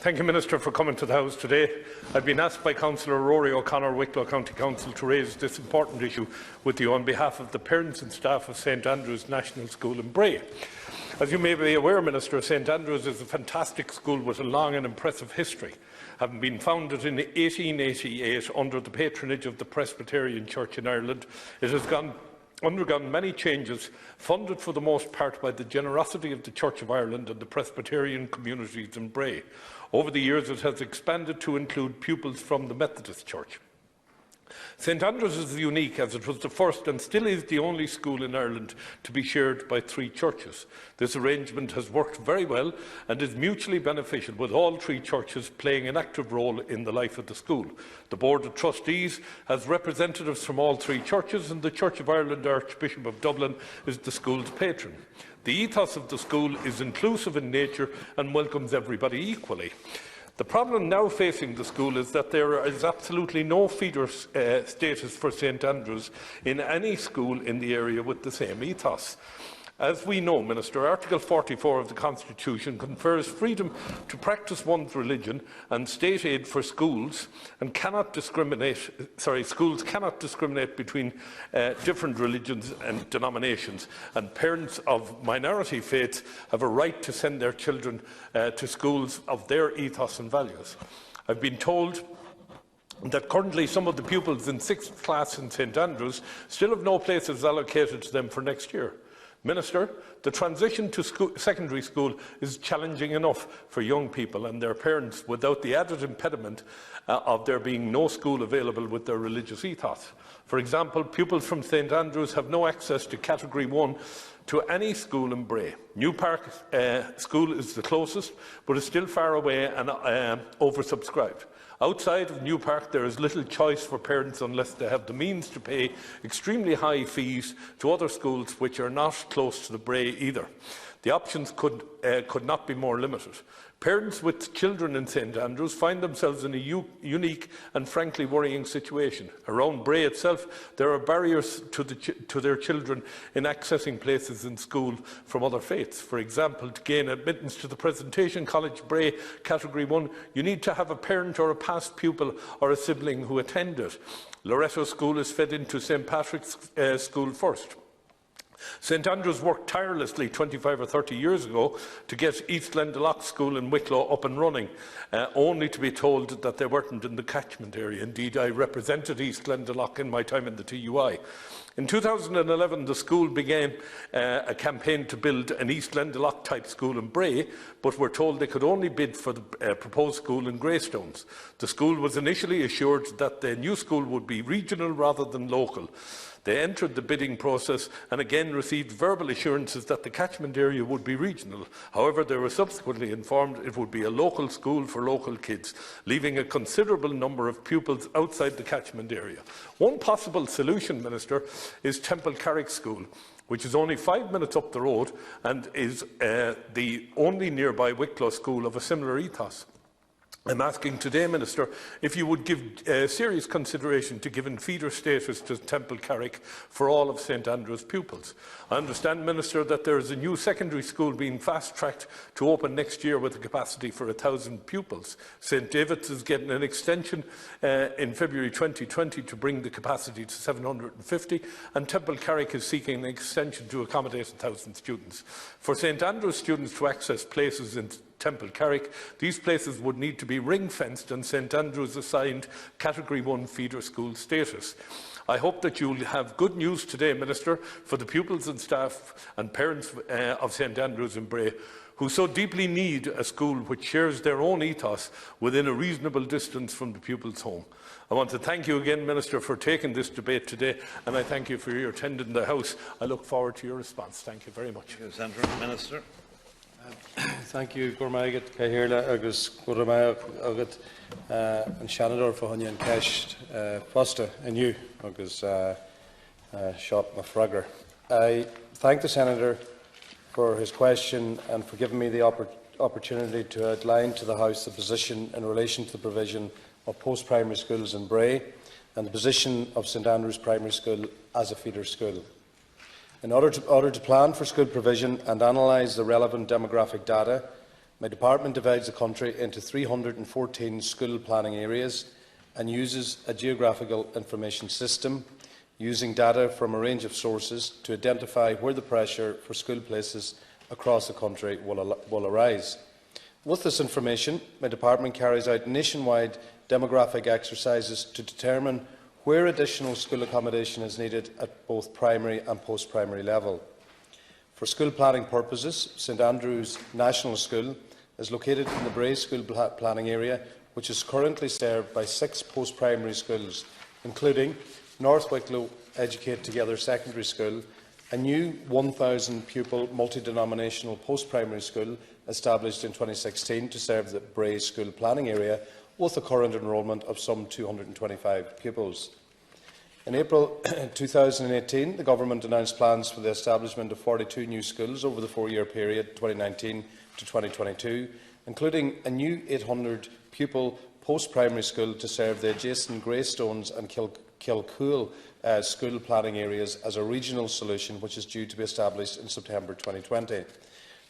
Thank you, Minister, for coming to the House today. I've been asked by Councillor Rory O'Connor, Wicklow County Council, to raise this important issue with you on behalf of the parents and staff of St Andrews National School in Bray. As you may be aware, Minister, St Andrews is a fantastic school with a long and impressive history. Having been founded in 1888 under the patronage of the Presbyterian Church in Ireland, it has undergone many changes, funded for the most part by the generosity of the Church of Ireland and the Presbyterian communities in Bray. Over the years, it has expanded to include pupils from the Methodist Church. St Andrews is unique as it was the first and still is the only school in Ireland to be shared by 3 churches. This arrangement has worked very well and is mutually beneficial, with all 3 churches playing an active role in the life of the school. The Board of Trustees has representatives from all 3 churches, and the Church of Ireland Archbishop of Dublin is the school's patron. The ethos of the school is inclusive in nature and welcomes everybody equally. The problem now facing the school is that there is absolutely no feeder status for St Andrews in any school in the area with the same ethos. As we know, Minister, Article 44 of the Constitution confers freedom to practice one's religion and state aid for schools, and schools cannot discriminate between different religions and denominations, and parents of minority faiths have a right to send their children to schools of their ethos and values. I've been told that currently some of the pupils in 6th class in St Andrews still have no places allocated to them for next year. Minister, the transition to secondary school is challenging enough for young people and their parents without the added impediment of there being no school available with their religious ethos. For example, pupils from St Andrews have no access to Category 1 to any school in Bray. New Park School is the closest, but is still far away and oversubscribed. Outside of New Park, there is little choice for parents unless they have the means to pay extremely high fees to other schools which are not close to the Bray either. The options could not be more limited. Parents with children in St Andrews find themselves in a unique and frankly worrying situation. Around Bray itself, there are barriers to their children in accessing places in school from other faiths. For example, to gain admittance to the Presentation College Bray Category 1, you need to have a parent or a past pupil or a sibling who attended. Loretto School is fed into St Patrick's School first. St Andrews worked tirelessly 25 or 30 years ago to get East Glendalough School in Wicklow up and running, only to be told that they weren't in the catchment area. Indeed, I represented East Glendalough in my time in the TUI. In 2011, the school began a campaign to build an East Glendalough type school in Bray, but were told they could only bid for the proposed school in Greystones. The school was initially assured that the new school would be regional rather than local. They entered the bidding process and again received verbal assurances that the catchment area would be regional. However, they were subsequently informed it would be a local school for local kids, leaving a considerable number of pupils outside the catchment area. One possible solution, Minister, is Temple Carrick School, which is only 5 minutes up the road and is the only nearby Wicklow school of a similar ethos. I'm asking today, Minister, if you would give serious consideration to giving feeder status to Temple Carrick for all of St Andrews pupils. I understand, Minister, that there is a new secondary school being fast-tracked to open next year with a capacity for 1,000 pupils. St David's is getting an extension in February 2020 to bring the capacity to 750, and Temple Carrick is seeking an extension to accommodate 1,000 students. For St Andrews students to access places in Temple Carrick, these places would need to be ring-fenced and St Andrews assigned Category 1 feeder school status. I hope that you will have good news today, Minister, for the pupils and staff and parents of St Andrews in Bray, who so deeply need a school which shares their own ethos within a reasonable distance from the pupil's home. I want to thank you again, Minister, for taking this debate today, and I thank you for your attendance in the House. I look forward to your response. Thank you very much. Senator, Minister. Thank you, Gormagat, Cahirla, agus Gormagat, agat, and Shanador for Honey and Cash, Fosta, and you, agus Shop Mafragger. I thank the Senator for his question and for giving me the opportunity to outline to the House the position in relation to the provision of post-primary schools in Bray and the position of St Andrews Primary School as a feeder school. In order to plan for school provision and analyse the relevant demographic data, My department divides the country into 314 school planning areas and uses a geographical information system using data from a range of sources to identify where the pressure for school places across the country will arise. With this information, my department carries out nationwide demographic exercises to determine where additional school accommodation is needed at both primary and post-primary level. For school planning purposes, St Andrew's National School is located in the Bray school planning area, which is currently served by 6 post-primary schools, including North Wicklow Educate Together Secondary School, a new 1,000-pupil multi-denominational post-primary school established in 2016 to serve the Bray school planning area, with a current enrolment of some 225 pupils. In April 2018, the Government announced plans for the establishment of 42 new schools over the 4-year period 2019 to 2022, including a new 800-pupil post-primary school to serve the adjacent Greystones and Kilcool school planning areas as a regional solution, which is due to be established in September 2020.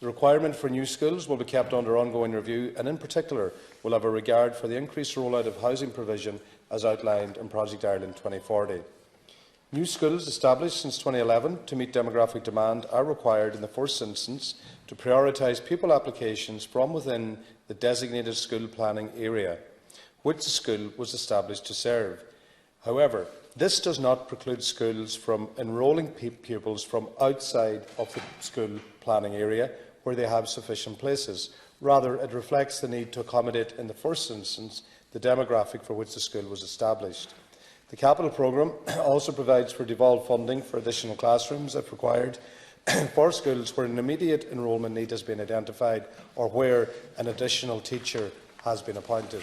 The requirement for new schools will be kept under ongoing review and, in particular, will have a regard for the increased rollout of housing provision as outlined in Project Ireland 2040. New schools established since 2011 to meet demographic demand are required in the first instance to prioritise pupil applications from within the designated school planning area, which the school was established to serve. However, this does not preclude schools from enrolling pupils from outside of the school planning area where they have sufficient places. Rather, it reflects the need to accommodate in the first instance the demographic for which the school was established. The capital programme also provides for devolved funding for additional classrooms, if required, for schools where an immediate enrolment need has been identified or where an additional teacher has been appointed.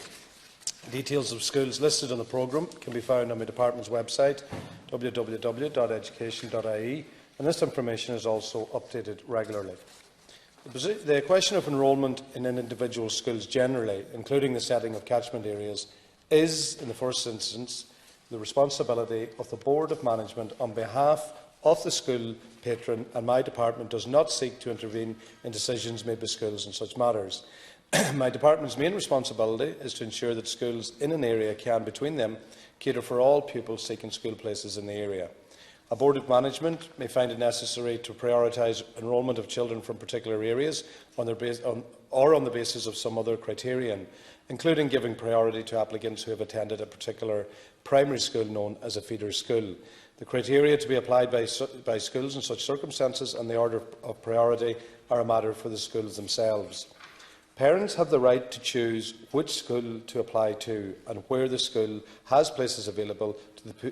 Details of schools listed on the programme can be found on my department's website, www.education.ie, and this information is also updated regularly. The question of enrolment in individual schools generally, including the setting of catchment areas, is, in the first instance, the responsibility of the Board of Management on behalf of the school patron, and my department does not seek to intervene in decisions made by schools in such matters. My department's main responsibility is to ensure that schools in an area can, between them, cater for all pupils seeking school places in the area. A Board of Management may find it necessary to prioritise enrolment of children from particular areas on the basis of some other criterion, including giving priority to applicants who have attended a particular primary school known as a feeder school. The criteria to be applied by schools in such circumstances and the order of priority are a matter for the schools themselves. Parents have the right to choose which school to apply to, and where the school has places available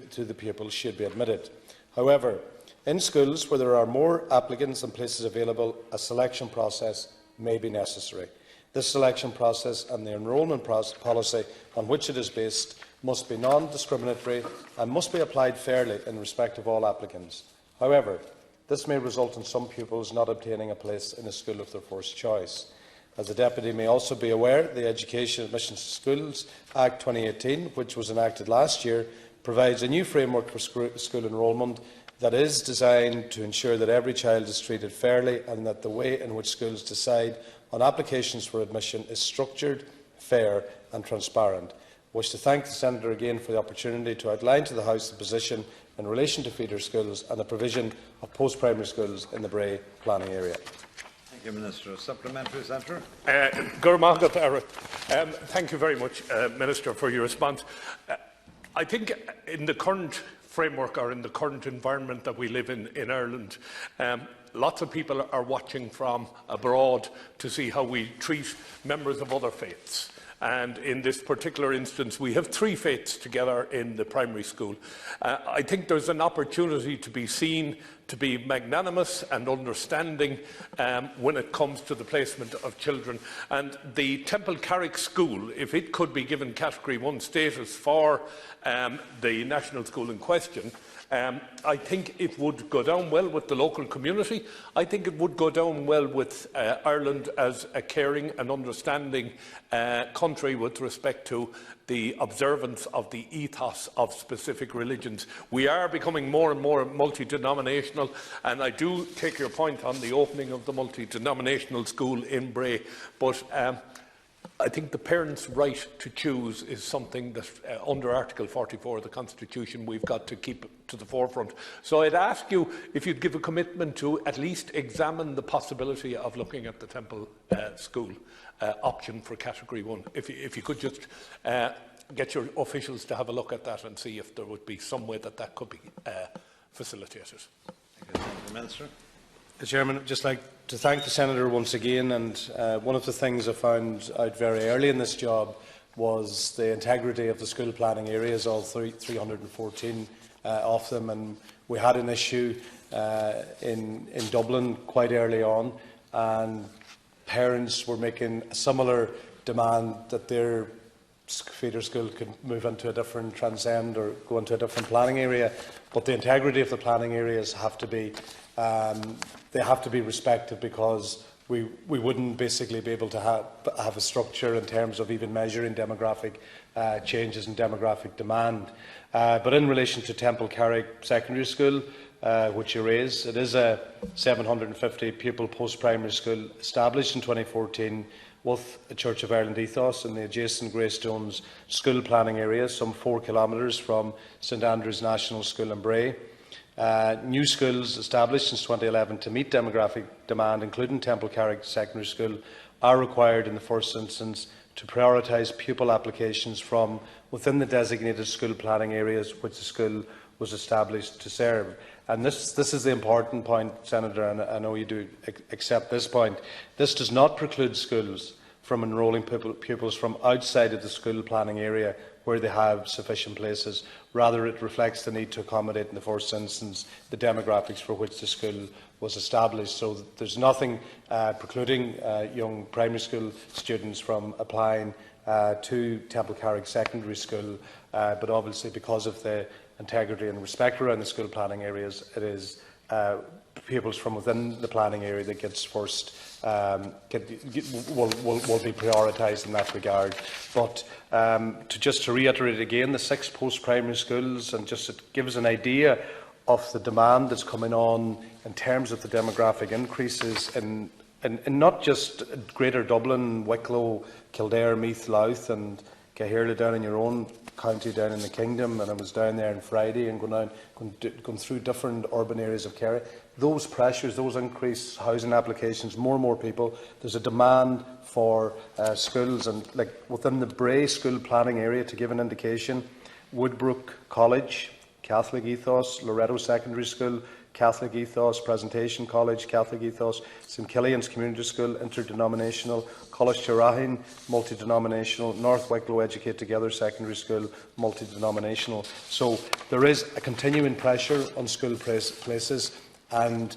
to the pupils should be admitted. However, in schools where there are more applicants than places available, a selection process may be necessary. This selection process and the enrolment policy on which it is based must be non-discriminatory and must be applied fairly in respect of all applicants. However, this may result in some pupils not obtaining a place in a school of their first choice. As the Deputy may also be aware, the Education Admissions to Schools Act 2018, which was enacted last year, provides a new framework for school enrolment that is designed to ensure that every child is treated fairly and that the way in which schools decide on applications for admission is structured, fair and transparent. I wish to thank the Senator again for the opportunity to outline to the House the position in relation to feeder schools and the provision of post-primary schools in the Bray planning area. Thank you, Minister. Supplementary, Senator. Thank you very much, Minister, for your response. I think in the current framework or in the current environment that we live in Ireland, lots of people are watching from abroad to see how we treat members of other faiths. And in this particular instance, we have 3 faiths together in the primary school. I think there's an opportunity to be seen to be magnanimous and understanding when it comes to the placement of children. And the Temple Carrick School, if it could be given Category 1 status for the national school in question, I think it would go down well with the local community. I think it would go down well with Ireland as a caring and understanding country. country with respect to the observance of the ethos of specific religions. We are becoming more and more multi-denominational, and I do take your point on the opening of the multi-denominational school in Bray, but I think the parents' right to choose is something that, under Article 44 of the Constitution, we've got to keep to the forefront. So I'd ask you if you'd give a commitment to at least examine the possibility of looking at the Temple School option for Category 1. If you could just get your officials to have a look at that and see if there would be some way that that could be facilitated. Thank you, Minister. Mr. Chairman, I'd just like to thank the Senator once again. And one of the things I found out very early in this job was the integrity of the school planning areas, all 314 of them. And we had an issue in Dublin quite early on, and parents were making a similar demand that their feeder school could move into a different transcend or go into a different planning area. But the integrity of the planning areas have to be respected, because we wouldn't basically be able to have a structure in terms of even measuring demographic changes and demographic demand. But in relation to Temple Carrick Secondary School, which you raise, it is a 750 pupil post-primary school established in 2014 with a Church of Ireland ethos in the adjacent Greystones school planning area, some 4 kilometres from St Andrew's National School in Bray. New schools established since 2011 to meet demographic demand, including Temple Carrick Secondary School, are required in the first instance to prioritise pupil applications from within the designated school planning areas which the school was established to serve. And this is the important point, Senator, and I know you do accept this point. This does not preclude schools from enrolling pupils from outside of the school planning area where they have sufficient places. Rather, it reflects the need to accommodate, in the first instance, the demographics for which the school was established. So there's nothing precluding young primary school students from applying to Temple Carrick Secondary School, but obviously because of the integrity and respect around the school planning areas, it is pupils from within the planning area that gets first will be prioritised in that regard. But to reiterate again, the 6 post-primary schools, and just to give us an idea of the demand that's coming on in terms of the demographic increases in not just Greater Dublin, Wicklow, Kildare, Meath, Louth and Cahirla down in your own county down in the Kingdom, and I was down there on Friday and going through different urban areas of Kerry. Those pressures, those increased housing applications, more and more people, there's a demand for schools, and like within the Bray school planning area, to give an indication, Woodbrook College, Catholic ethos, Loretto Secondary School, Catholic ethos, Presentation College, Catholic ethos, St Killian's Community School, interdenominational, College Tirahin, multi-denominational, North Wicklow Educate Together Secondary School, multi-denominational. So there is a continuing pressure on school places, and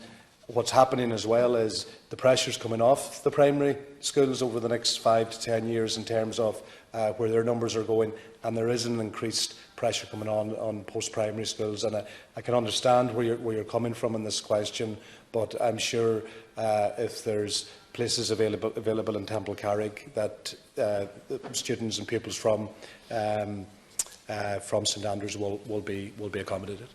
what's happening as well is the pressures coming off the primary schools over the next 5 to 10 years in terms of where their numbers are going, and there is an increased pressure coming on post-primary schools. And I can understand where you're coming from in this question, but I'm sure if there's places available in Temple Carrick that students and pupils from St Andrews will be accommodated.